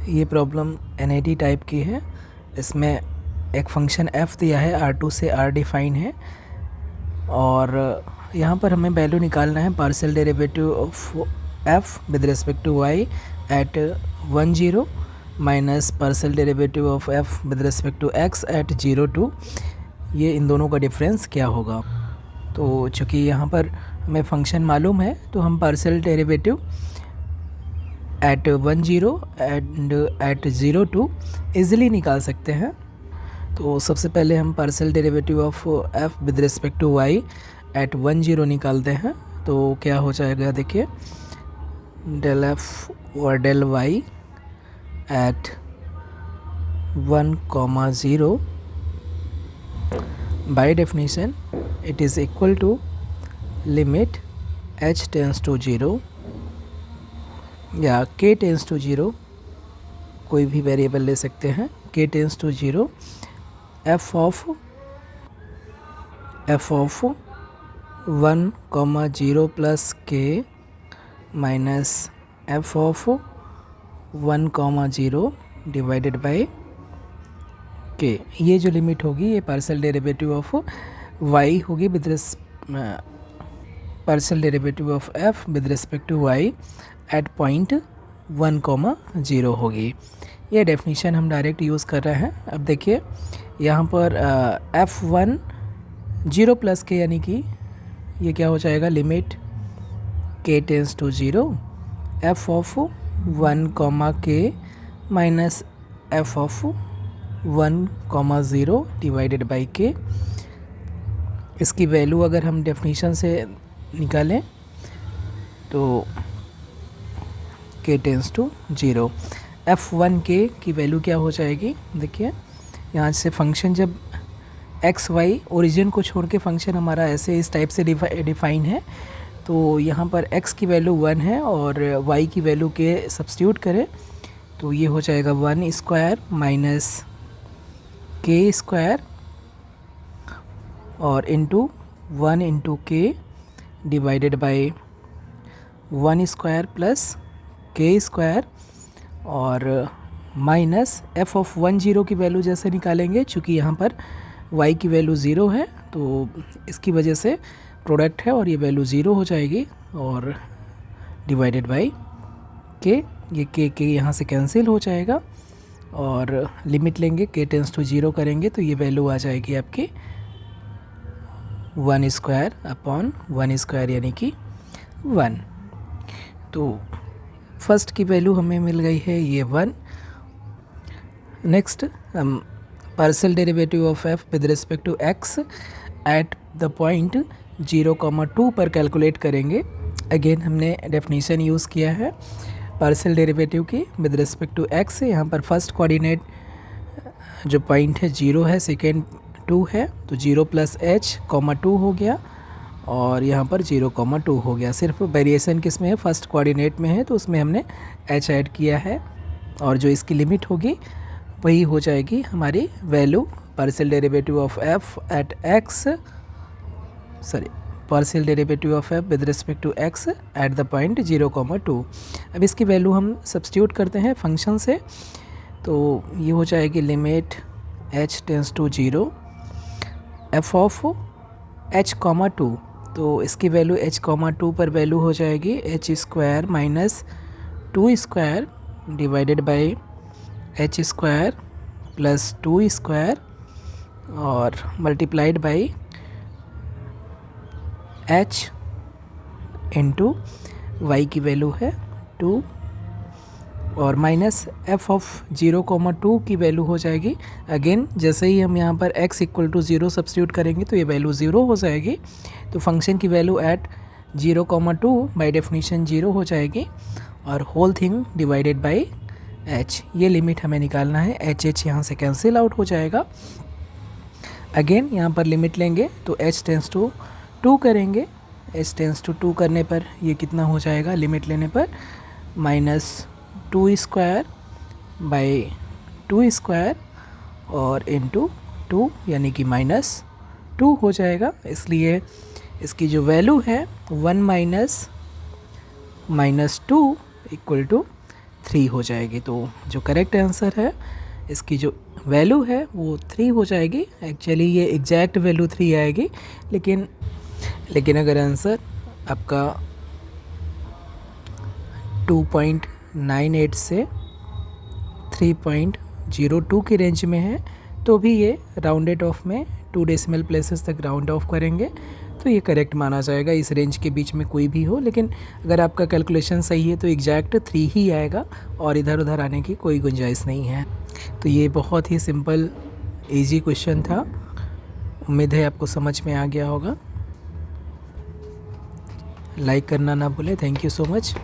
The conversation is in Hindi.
ये प्रॉब्लम NAD टाइप की है। इसमें एक फंक्शन f दिया है, R2 से R डिफाइन है और यहाँ पर हमें वैल्यू निकालना है partial derivative of f with respect to y at 1 0 minus partial derivative of f with respect to x at 0 2। ये इन दोनों का डिफरेंस क्या होगा। तो चूँकि यहाँ पर हमें फंक्शन मालूम है तो हम partial derivative at 1 0 and at 0 2 easily निकाल सकते हैं। तो सबसे पहले हम partial derivative of f with respect to y at 1 0 निकालते हैं। तो क्या हो जाएगा, देखिए डेल f और del y at 1 0 by definition it is equal to limit h tends to 0 या k टेंस टू 0, कोई भी वेरिएबल ले सकते हैं, k tends to 0 f of 1 0 plus k minus f of 1 0 divided by k। ये जो लिमिट होगी ये पार्शियल डेरिवेटिव ऑफ y होगी with partial derivative of f with respect to y at point 1 0 होगी। ये डेफिनेशन हम डायरेक्ट यूज़ कर रहे हैं। अब देखिए यहाँ पर f1 0 प्लस के यानी कि ये क्या हो जाएगा, limit k tends to 0 f of 1 k minus f of 1 0 divided by k। इसकी वैल्यू अगर हम डेफिनेशन से निकालें तो k टेंस टू 0 f1k की वैल्यू क्या हो जाएगी, देखिए यहाँ से फंक्शन जब एक्स वाई ओरिजिन को छोड़ के फंक्शन हमारा ऐसे इस टाइप से डिफाइन है, तो यहाँ पर x की वैल्यू 1 है और y की वैल्यू k सब्स्टिट्यूट करें तो ये हो जाएगा 1 स्क्वायर माइनस k स्क्वायर और into 1 into k divided by 1 square plus k square और माइनस f ऑफ 1 0 की वैल्यू जैसे निकालेंगे, चूँकि यहाँ पर y की वैल्यू 0 है तो इसकी वजह से प्रोडक्ट है और ये वैल्यू 0 हो जाएगी और डिवाइडेड बाई k। ये k यहाँ से कैंसिल हो जाएगा और लिमिट लेंगे k टेंस टू 0 करेंगे तो ये वैल्यू आ जाएगी आपकी 1 स्क्वायर अपॉन 1 स्क्वायर यानी कि 1। तो फर्स्ट की वैल्यू हमें मिल गई है ये 1। नेक्स्ट हम partial derivative of f with respect to x at the point 0 2 पर कैलकुलेट करेंगे। अगेन हमने डेफिनेशन यूज़ किया है पार्शियल डेरिवेटिव की विद रिस्पेक्ट टू x। यहाँ पर फर्स्ट कोऑर्डिनेट जो पॉइंट है 0 है, सेकेंड 2 है, तो 0 प्लस h 2 हो गया और यहाँ पर 0 2 हो गया। सिर्फ वेरिएशन किस में है, फर्स्ट कोऑर्डिनेट में है तो उसमें हमने h ऐड किया है और जो इसकी लिमिट होगी वही हो जाएगी हमारी value partial derivative of f at x, partial derivative of f with respect to x at the point 0 2। अब इसकी वैल्यू हम सब्स्टिट्यूट करते हैं फंक्शन से तो ये हो जाएगी limit h tends to 0 f of h 2। तो इसकी वैल्यू h 2 पर वैल्यू हो जाएगी h square minus 2 square divided by h square plus 2 square और multiplied by h into y की वैल्यू है 2 और माइनस f ऑफ 0 2 की वैल्यू हो जाएगी। अगेन जैसे ही हम यहाँ पर x इक्वल टू 0 सब्स्टिट्यूट करेंगे तो ये वैल्यू 0 हो जाएगी। तो फंक्शन की वैल्यू एट 0 2 बाय डेफिनेशन 0 हो जाएगी और whole thing divided by h। ये लिमिट हमें निकालना है, h यहाँ से कैंसिल आउट हो जाएगा। अगेन यहाँ पर लिमिट लेंगे तो h टेंस टू 2 करेंगे, h टेंस टू 2 करने पर ये कितना हो जाएगा, लिमिट लेने पर माइनस 2 स्क्वायर बाई 2 स्क्वायर और इंटू 2 यानी कि माइनस 2 हो जाएगा। इसलिए इसकी जो वैल्यू है 1 माइनस 2 इक्वल टू 3 हो जाएगी। तो जो करेक्ट आंसर है इसकी जो वैल्यू है वो 3 हो जाएगी। एक्चुअली ये एग्जैक्ट वैल्यू 3 आएगी, लेकिन अगर आंसर आपका 2.98 से 3.02 की रेंज में है तो भी ये राउंडेड ऑफ में 2 डेसिमल प्लेसेस तक राउंड ऑफ करेंगे तो ये करेक्ट माना जाएगा। इस रेंज के बीच में कोई भी हो, लेकिन अगर आपका कैलकुलेशन सही है तो एग्जैक्ट 3 ही आएगा और इधर उधर आने की कोई गुंजाइश नहीं है। तो ये बहुत ही सिंपल इजी क्वेश्चन था। उम्मीद है आपको समझ में आ गया होगा। लाइक करना ना भूलें। Thank you so much.